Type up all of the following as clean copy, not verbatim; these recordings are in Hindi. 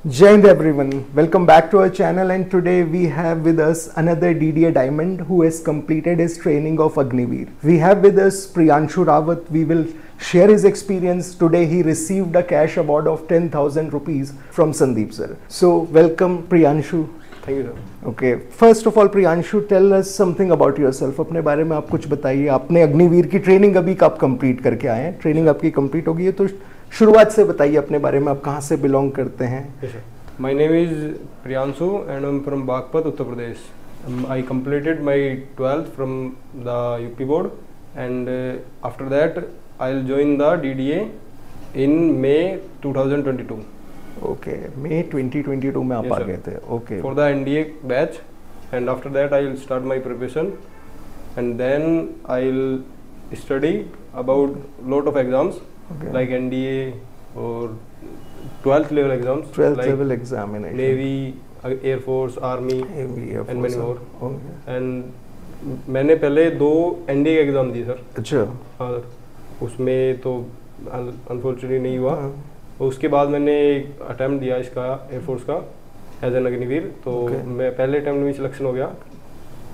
Jai Hind everyone, welcome back to our channel, and today we have with us another DDA Diamond who has completed his training of Agniveer. We have with us Priyanshu Rawat. We will share his experience. Today he received a cash award of 10,000 rupees from Sandeep sir. So welcome Priyanshu. Thank you sir. Okay, first of all Priyanshu, tell us something about yourself. अपने बारे में आप कुछ बताइए. आपने अग्निवीर की ट्रेनिंग अभी कब कंप्लीट करके आए हैं? ट्रेनिंग आपकी कंप्लीट हो गई है तो शुरुआत से बताइए अपने बारे में. आप कहाँ से बिलोंग करते हैं? My name is Priyanshu and I'm from Bagpat, Uttar Pradesh. I completed my 12th from the UP board, and after that I'll join the DDA in May 2022. Okay, May 2022 में आप आ गए थे. Okay. For the NDA batch, and after that I'll start my preparation, and then I'll study about lot of exams. Okay. Like NDA or 12th level exams. 12th like level examination. Navy, Air Force, Army, Air and many more. Okay. And मैंने पहले 2 NDA के एग्ज़ाम दिए सर. अच्छा. हाँ सर. उसमें तो अनफॉर्चुनेटली नहीं हुआ. उसके बाद मैंने एक अटैम्प्ट दिया इसका एयरफोर्स का एज एन अग्निवीर. तो मैं पहले अटैम्प्ट में सिलेक्शन हो गया.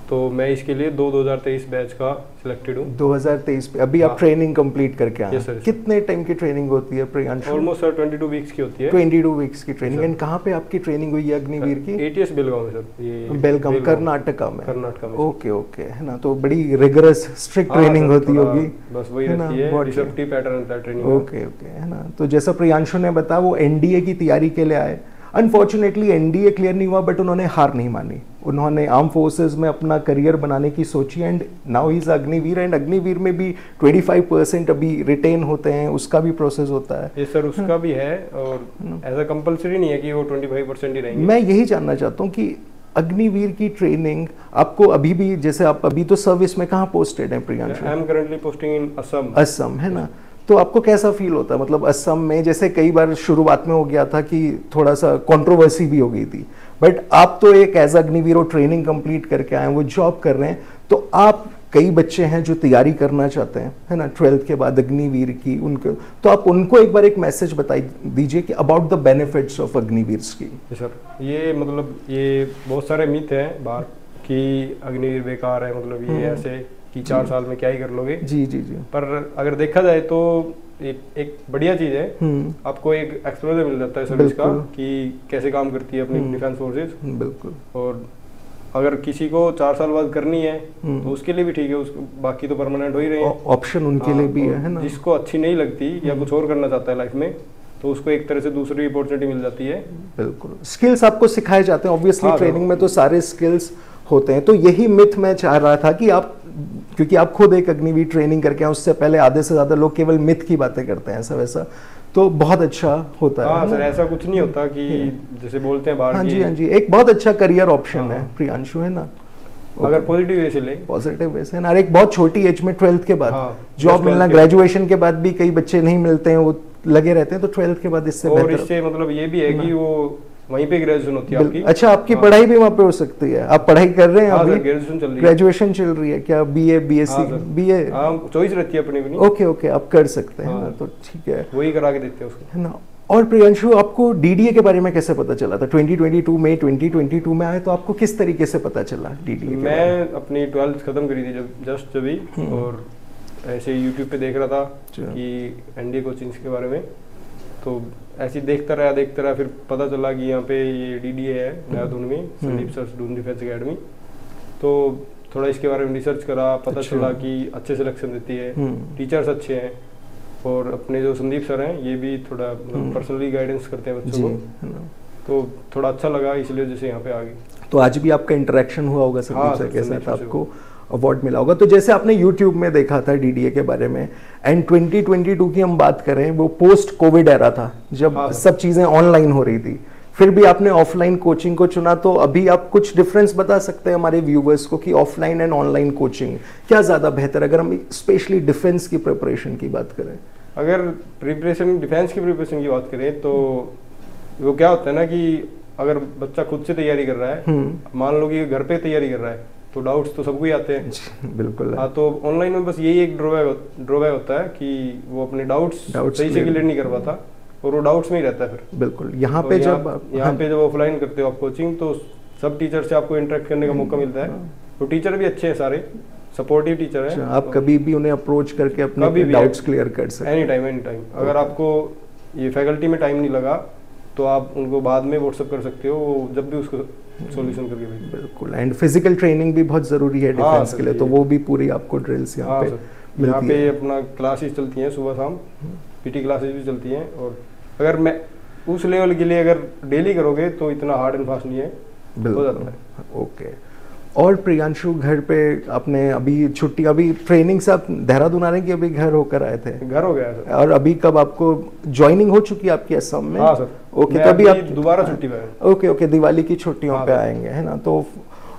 तो मैं इसके लिए 2023 बैच का सिलेक्टेड हूँ. 2023 पे अभी आप ट्रेनिंग कंप्लीट करके आए. कितने टाइम की ट्रेनिंग होती है प्रियांशु? ऑलमोस्ट सर 22 वीक्स की होती है. 22 वीक्स की ट्रेनिंग. एंड कहाँ पे आपकी ट्रेनिंग हुई है अग्निवीर की? ATS बेलगांव में सर. ये बेलगांव कर्नाटका में. ओके ओके, है ना. तो बड़ी रिगरस स्ट्रिक्ट ट्रेनिंग होती होगी. बस वही रहती है, डिसरप्टिव पैटर्न होता है ट्रेनिंग. ओके ओके, है ना. तो जैसा प्रियांशु ने बताया वो NDA की तैयारी के लिए आए. अनफॉर्चुनेटली NDA क्लियर नहीं हुआ, बट उन्होंने हार नहीं मानी. उन्होंने आर्म फोर्सेस में अपना करियर बनाने की सोची, and now he is Agniveer. And Agniveer में भी 25% अभी रिटेन होते हैं, उसका भी प्रोसेस होता है. ये सर उसका भी है, और ऐसा कंपलसरी नहीं है कि वो 25% ही रहेंगे. मैं यही जानना चाहता हूँ कि अग्निवीर की ट्रेनिंग आपको अभी भी, जैसे आप अभी तो सर्विस में कहाँ पोस्टेड हैं Priyanshu? I am currently posting in Assam. Assam, है ना. तो आपको कैसा फील होता है? मतलब असम में जैसे कई बार शुरुआत में हो गया था कि थोड़ा सा कंट्रोवर्सी भी हो गई थी, बट आप तो एक एज अग्निवीर ट्रेनिंग कंप्लीट करके आए हैं, वो जॉब कर रहे हैं. तो आप, कई बच्चे हैं जो तैयारी करना चाहते हैं, है ना, 12th के बाद अग्निवीर की, उनको तो आप उनको एक बार एक मैसेज बताई दीजिए कि about the benefits of Agniveer की. सर ये मतलब ये बहुत सारे मिथ हैं बाहर कि अग्निवीर बेकार है, मतलब ये ऐसे कि 4 साल में क्या ही कर लोगे. जी जी जी. पर अगर देखा जाए तो एक बढ़िया चीज है. आपको एक एक्सपोजर मिल जाता है सर्विस का कि कैसे काम करती है अपनी डिफेंस फोर्सेस. बिल्कुल. और अगर किसी को 4 साल बाद करनी है तो उसके लिए भी ठीक है, उसको बाकी तो परमानेंट हो ही रहे हैं. ऑप्शन उनके लिए भी है ना. जिसको अच्छी नहीं लगती या कुछ और करना चाहता है लाइफ में, तो उसको एक तरह से दूसरी अपॉर्चुनिटी मिल जाती है. बिल्कुल. स्किल्स आपको सिखाए जाते हैं ऑब्वियसली. ट्रेनिंग में तो सारे स्किल्स होते हैं. तो यही मिथ मैं चाह रहा था कि आप, क्योंकि आप खुद एक अग्निवीर ट्रेनिंग करके आए, उससे पहले आधे से ज्यादा लोग केवल मिथ की बातें करते हैं ऐसा वैसा, तो बहुत अच्छा होता है. सर ऐसा कुछ नहीं होता कि जैसे बोलते हैं बाहर. हाँ जी, हाँ जी. एक बहुत अच्छा करियर ऑप्शन है प्रियांशु, है ना, अगर पॉजिटिव वे से ले. पॉजिटिव वे से ना. एक बहुत छोटी एज में 12th के बाद जॉब मिलना, ग्रेजुएशन के बाद भी कई बच्चे नहीं मिलते हैं, वो लगे रहते हैं. तो 12th के बाद इससे बेहतर. इससे मतलब ये भी है कि वो वहीं पे ग्रेजुएशन होती है आपकी. अच्छा, आपकी पढ़ाई भी वहाँ पे हो सकती है. आप पढ़ाई कर रहे हैं अभी? ग्रेजुएशन चल रही है. ग्रेजुएशन चल रही है क्या? BA BSc BA चॉइस रहती है अपनी. ओके ओके, आप कर सकते हैं ना. तो ठीक है, वही करा के देते हैं उसको, है ना. और प्रियांशु, आपको DDA के बारे में कैसे पता चला था? 2022 में 2022 में आए तो आपको किस तरीके से पता चला DDA? मैं अपनी 12th खत्म करी थी जस्ट अभी, और ऐसे यूट्यूब पे देख रहा था कि NDA कोचिंग्स के बारे में. तो ऐसे देखता रहा, फिर पता चला कि यहाँ पे ये DDA है देहरादून में, Sandeep sir Doon Defence Academy. तो थोड़ा इसके बारे में रिसर्च करा, पता चला कि अच्छे सिलेक्शन देती है, टीचर्स अच्छे हैं, और अपने जो संदीप सर हैं ये भी थोड़ा पर्सनली गाइडेंस करते हैं बच्चों को. तो थोड़ा अच्छा लगा, इसलिए जैसे यहाँ पे आ गई. तो आज भी आपका इंटरेक्शन हुआ होगा संदीप सर के साथ, आपको अवार्ड मिला होगा. तो जैसे आपने YouTube में देखा था DDA के बारे में, एंड 2022 की हम बात करें, वो पोस्ट कोविड एरा था जब सब चीजें ऑनलाइन हो रही थी, फिर भी आपने ऑफलाइन कोचिंग को चुना. तो अभी आप कुछ डिफरेंस बता सकते हैं हमारे व्यूवर्स को कि ऑफलाइन एंड ऑनलाइन कोचिंग क्या ज्यादा बेहतर, अगर हम स्पेशली डिफेंस की प्रिपरेशन की बात करें? अगर प्रिपरेशन, डिफेंस की प्रिपरेशन की बात करें तो वो क्या होता है ना कि अगर बच्चा खुद से तैयारी कर रहा है, मान लो कि घर पे तैयारी कर रहा है, तो डाउट्स तो सबको ही आते हैं. बिल्कुल. हाँ, तो ऑनलाइन में बस यही एक ड्रॉबैक होता है कि वो अपने डाउट्स सही से क्लियर नहीं कर पाता. और वो डाउट्स में ही रहता है फिर। बिल्कुल। यहाँ पे जब ऑफलाइन करते हो आप कोचिंग, तो सब टीचर से आपको इंटरेक्ट करने का मौका मिलता है। तो टीचर भी अच्छे हैं, सारे सपोर्टिव टीचर हैं। आप कभी भी उन्हें अप्रोच करके अपने डाउट्स क्लियर कर सकते हैं। Any time. अगर आपको ये फैकल्टी में टाइम नहीं लगा तो आप उनको बाद में व्हाट्सएप कर सकते हो, वो जब भी उसको सॉल्यूशन करके भेज। बिल्कुल। एंड फिजिकल ट्रेनिंग भी बहुत जरूरी है डिफेंस के लिए, तो वो भी पूरी आपको ड्रिल्स यहाँ पे अपना क्लासेस चलती हैं सुबह शाम, पीटी क्लासेस भी चलती हैं। और अगर मैं उस लेवल के लिए अगर डेली करोगे तो इतना हार्ड एंड फास्ट नहीं है, हो जाता है। ओके। और प्रियांशु, घर पे आपने अभी छुट्टी, अभी ट्रेनिंग से आप देहरादून आ रहे हैं कि अभी घर होकर आए थे? घर हो गया सर। और अभी कब आपको ज्वाइनिंग हो चुकी है आपकी असम में? हाँ सर। ओके, तभी आप दोबारा छुट्टी पे? ओके, दिवाली की छुट्टियों पे आएंगे, है ना? तो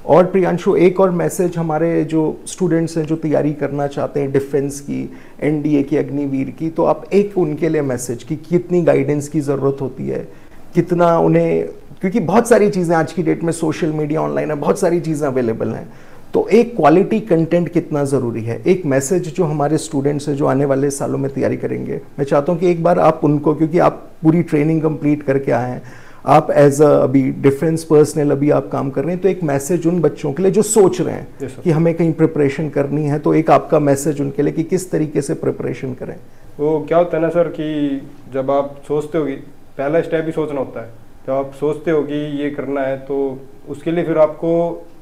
और प्रियांशु, एक और मैसेज हमारे जो स्टूडेंट्स हैं जो तैयारी करना चाहते हैं डिफेंस की, एनडीए की, अग्निवीर की, तो आप एक उनके लिए मैसेज कि कितनी गाइडेंस की ज़रूरत होती है, कितना उन्हें, क्योंकि बहुत सारी चीज़ें आज की डेट में सोशल मीडिया, ऑनलाइन है, बहुत सारी चीज़ें अवेलेबल हैं, तो एक क्वालिटी कंटेंट कितना ज़रूरी है, एक मैसेज जो हमारे स्टूडेंट्स हैं जो आने वाले सालों में तैयारी करेंगे, मैं चाहता हूँ कि एक बार आप उनको, क्योंकि आप पूरी ट्रेनिंग कंप्लीट करके आए हैं, आप एज अ अभी डिफेंस पर्सनल अभी आप काम कर रहे हैं, तो एक मैसेज उन बच्चों के लिए जो सोच रहे हैं कि हमें कहीं प्रिपरेशन करनी है, तो एक आपका मैसेज उनके लिए कि किस तरीके से प्रिपरेशन करें। वो क्या होता है ना सर कि जब आप सोचते हो कि पहला स्टेप ही सोचना होता है, जब आप सोचते हो कि ये करना है तो उसके लिए फिर आपको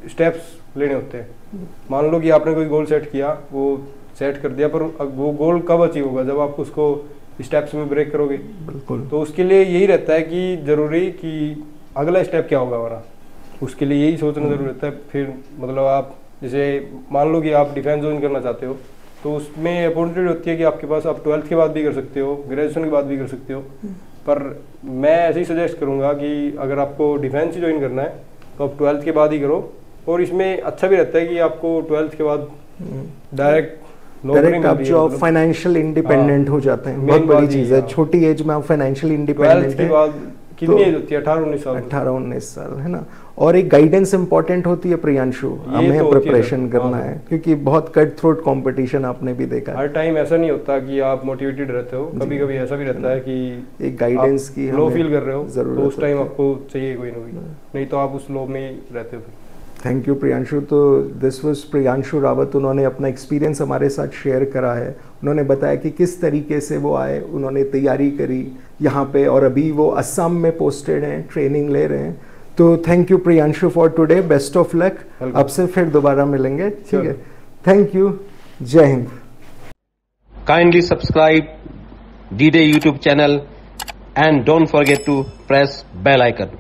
स्टेप्स लेने होते हैं। मान लो कि आपने कोई गोल सेट किया, वो सेट कर दिया, पर वो गोल कब अचीव होगा? जब आप उसको स्टेप्स में ब्रेक करोगे। बिल्कुल। तो उसके लिए यही रहता है कि जरूरी कि अगला स्टेप क्या होगा हमारा, उसके लिए यही सोचना जरूरी रहता है। फिर मतलब आप जैसे मान लो कि आप डिफेंस ज्वाइन करना चाहते हो, तो उसमें अपॉर्चुनिटी होती है कि आपके पास आप 12th के बाद भी कर सकते हो, ग्रेजुएशन के बाद भी कर सकते हो। पर मैं ऐसे ही सजेस्ट करूंगा कि अगर आपको डिफेंस ही ज्वाइन करना है तो आप 12th के बाद ही करो। और इसमें अच्छा भी रहता है कि आपको 12th के बाद डायरेक्ट आप जो फाइनेंशियल इंडिपेंडेंट हो जाते हैं, बहुत बड़ी चीज़ है। छोटी एज में आप फाइनेंशियल इंडिपेंडेंट हैं। कितनी एज होती है? 18-19 साल। 18-19 साल, है ना? और एक गाइडेंस इंपॉर्टेंट होती है प्रियांशु, हमें प्रिपरेशन करना है, क्योंकि बहुत कट थ्रोट कंपटीशन आपने भी देखा है। हर टाइम ऐसा नहीं होता कि आप मोटिवेटेड रहते हो, कभी कभी ऐसा भी रहता है कि एक गाइडेंस की लो फील कर रहे हो, तो उस टाइम आपको चाहिए कोई ना कोई, नहीं तो आप उस लो में ही रहते हो। Thank you Priyanshu. तो दिस वाज प्रियांशु रावत, उन्होंने अपना एक्सपीरियंस हमारे साथ शेयर करा है। उन्होंने बताया कि किस तरीके से वो आए, उन्होंने तैयारी करी यहाँ पे, और अभी वो असम में पोस्टेड हैं, ट्रेनिंग ले रहे हैं। तो thank you Priyanshu for today, best of luck. आपसे फिर दोबारा मिलेंगे, ठीक है? थैंक यू, जय Hind. Kindly subscribe D-Day YouTube channel and don't forget to press bell icon.